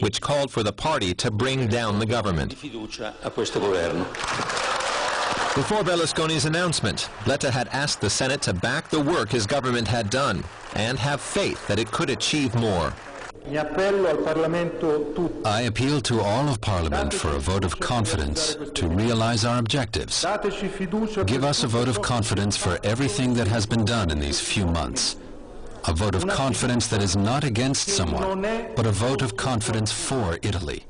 which called for the party to bring down the government. Before Berlusconi's announcement, Letta had asked the Senate to back the work his government had done and have faith that it could achieve more. I appeal to all of Parliament for a vote of confidence to realize our objectives. Give us a vote of confidence for everything that has been done in these few months. A vote of confidence that is not against someone, but a vote of confidence for Italy.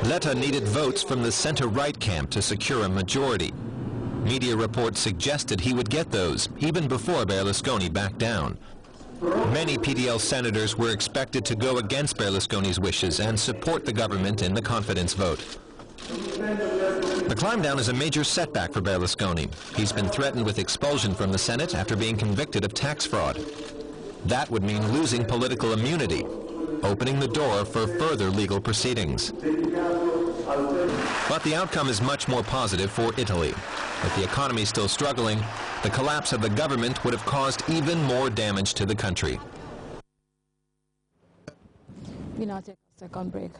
Letta needed votes from the center-right camp to secure a majority. Media reports suggested he would get those, even before Berlusconi backed down. Many PDL senators were expected to go against Berlusconi's wishes and support the government in the confidence vote. The climb down is a major setback for Berlusconi. He's been threatened with expulsion from the Senate after being convicted of tax fraud. That would mean losing political immunity, opening the door for further legal proceedings. But the outcome is much more positive for Italy. With the economy still struggling, the collapse of the government would have caused even more damage to the country. We now take a second break.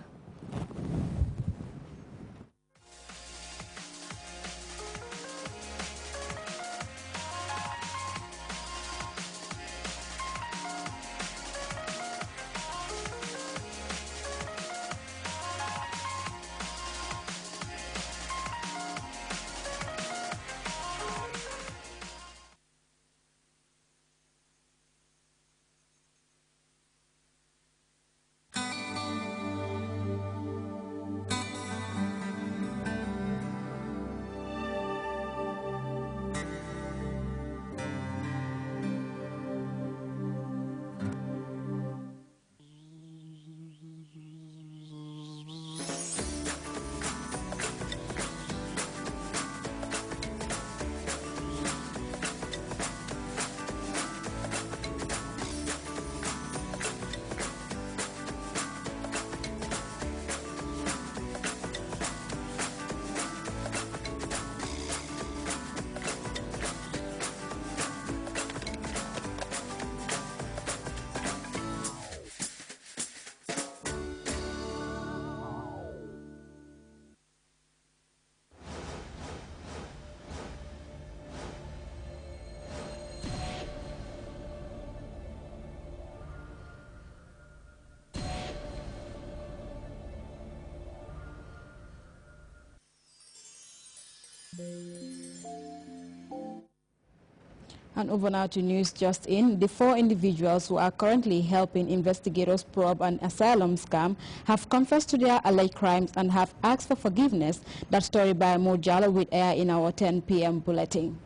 And over now to news just in. The 4 individuals who are currently helping investigators probe an asylum scam have confessed to their alleged crimes and have asked for forgiveness. That story by Mo Jallo will air in our 10 p.m. bulletin.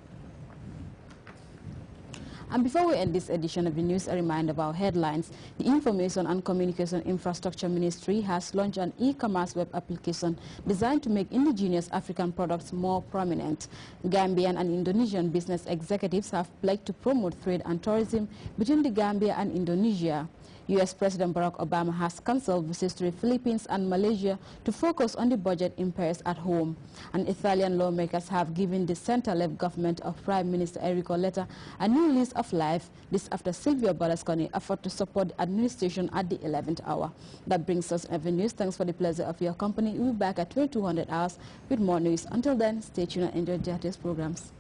And before we end this edition of the news, a reminder of our headlines. The Information and Communication Infrastructure Ministry has launched an e-commerce web application designed to make indigenous African products more prominent. Gambian and Indonesian business executives have pledged to promote trade and tourism between the Gambia and Indonesia. U.S. President Barack Obama has cancelled visits to the Philippines and Malaysia to focus on the budget impairs at home. And Italian lawmakers have given the center-left government of Prime Minister Enrico Letta a new lease of life, this after Silvio Berlusconi offered to support the administration at the 11th hour. That brings us to news. Thanks for the pleasure of your company. We'll be back at 2200 hours with more news. Until then, stay tuned and enjoy Grts programs.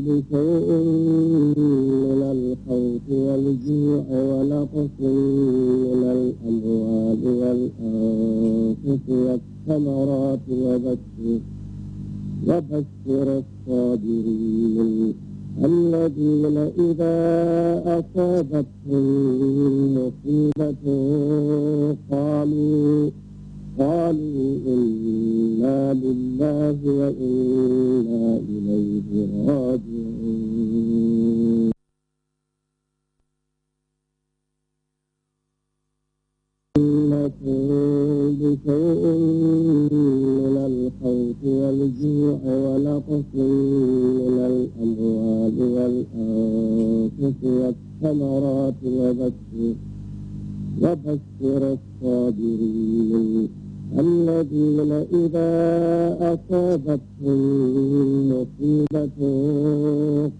بشيء من الخوف والجوع ونقص من الأموال والأنفس والثمرات وبشر الصابرين الذين إذا أصابتهم مصيبة قالوا إنا لله وإنا إليه راجعون بشيء من الخوف والجوع ونقص من الأموال والأنفس والثمرات وبشر الصابرين الذين إذا أصابتهم مصيبة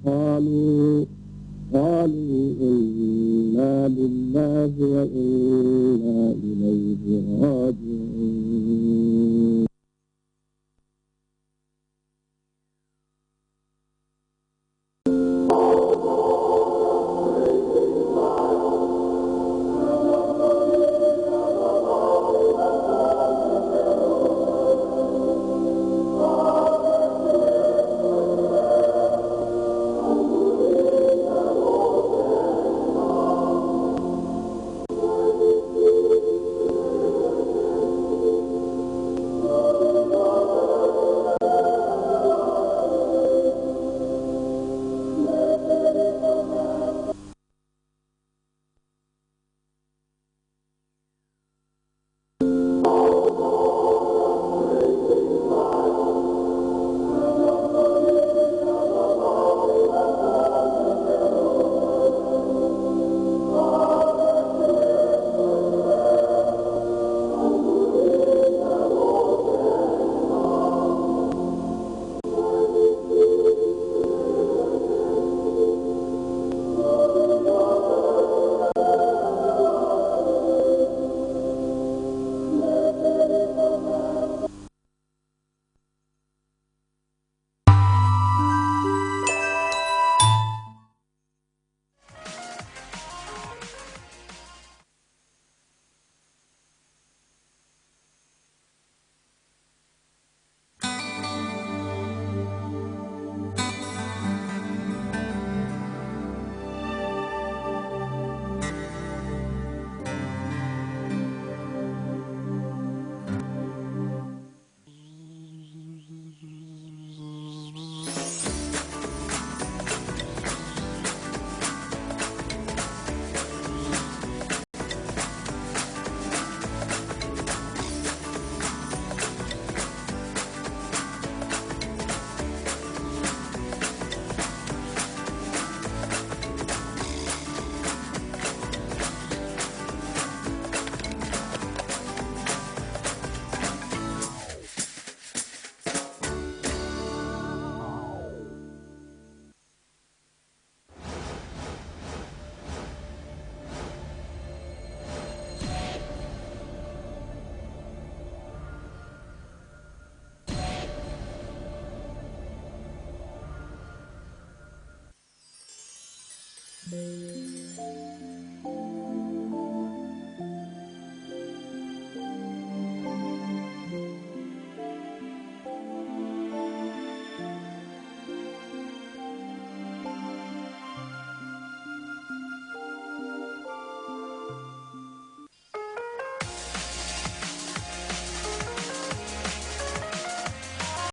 قالوا إنا لله وإنا إليه راجعون